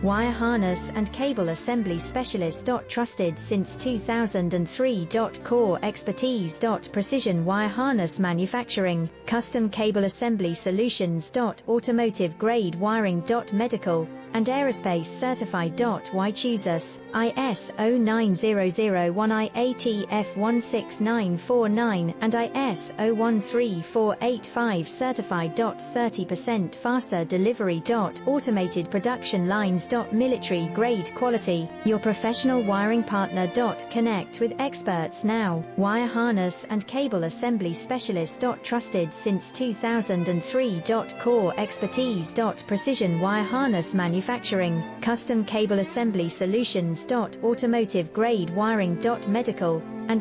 Wire harness and cable assembly specialist. Trusted since 2003. Core expertise. Precision wire harness manufacturing, custom cable assembly solutions. Automotive grade wiring. Medical and aerospace certified. Why choose us? ISO9001 IATF 16949 and ISO13485 certified. 30% faster delivery. Automated production lines. Military grade quality, your professional wiring partner. Connect with experts now. Wire harness and cable assembly specialist. Trusted since 2003. Core expertise. Precision wire harness manufacturing, custom cable assembly solutions. Automotive grade wiring. Medical and